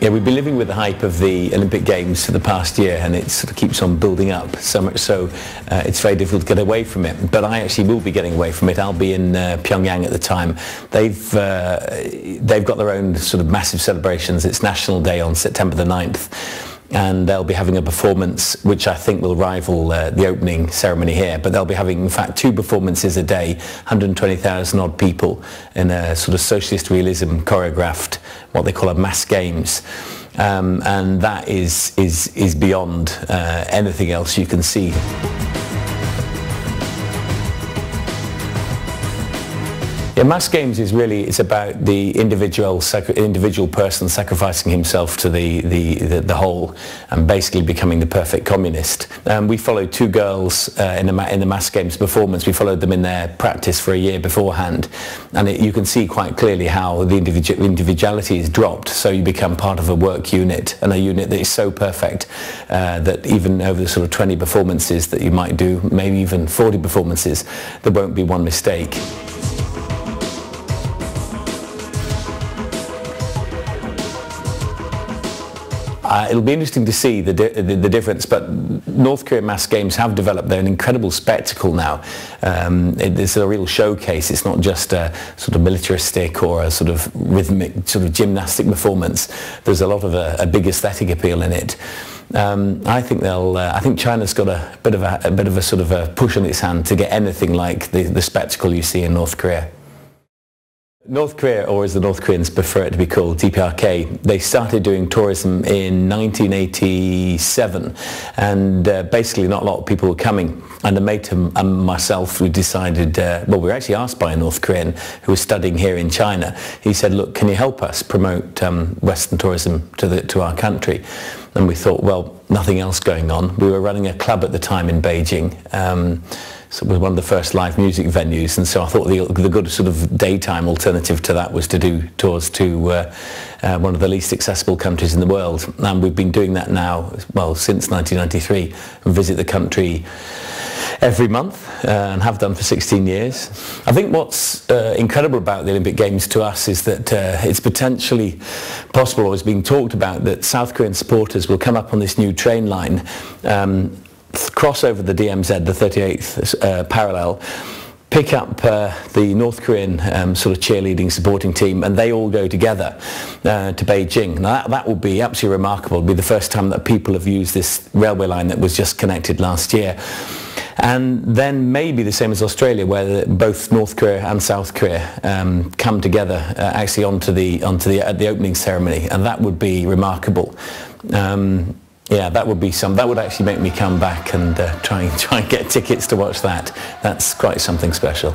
Yeah, we've been living with the hype of the Olympic Games for the past year, and it sort of keeps on building up, so much so it's very difficult to get away from it. But I actually will be getting away from it. I'll be in Pyongyang at the time. They've got their own sort of massive celebrations. It's National Day on September the 9th. And they'll be having a performance which I think will rival the opening ceremony here, but they'll be having in fact 2 performances a day, 120,000 odd people in a sort of socialist realism choreographed, what they call a mass games, and that is beyond anything else you can see. Yeah, mass games is really, it's about the individual person sacrificing himself to the whole and basically becoming the perfect communist. We followed 2 girls in the mass games performance. We followed them in their practice for a year beforehand, and you can see quite clearly how the individuality is dropped, so you become part of a work unit, and a unit that is so perfect that even over the sort of 20 performances that you might do, maybe even 40 performances, there won't be one mistake. It'll be interesting to see the difference, but North Korean mass games have developed. They're an incredible spectacle now. It's a real showcase. It's not just a sort of militaristic or a sort of rhythmic sort of gymnastic performance. There's a lot of a big aesthetic appeal in it. I think I think China's got a bit of a sort of a push on its hand to get anything like the spectacle you see in North Korea. North Korea, or as the North Koreans prefer it to be called, DPRK, they started doing tourism in 1987, and basically not a lot of people were coming. And a mate and myself, we decided, well, we were actually asked by a North Korean who was studying here in China. He said, look, can you help us promote Western tourism to our country? And we thought, well, nothing else going on. We were running a club at the time in Beijing. So it was one of the first live music venues, and so I thought the good sort of daytime alternative to that was to do tours to one of the least accessible countries in the world. And we've been doing that now, well, since 1993, and visit the country every month, and have done for 16 years. I think what's incredible about the Olympic Games to us is that it's potentially possible, or is being talked about, that South Korean supporters will come up on this new train line, cross over the DMZ, the 38th parallel, pick up the North Korean sort of cheerleading supporting team, and they all go together to Beijing. Now that would be absolutely remarkable. It would be the first time that people have used this railway line that was just connected last year. And then maybe the same as Australia, where both North Korea and South Korea come together actually onto the opening ceremony, and that would be remarkable. Yeah, that would actually make me come back and try and get tickets to watch that. That's quite something special.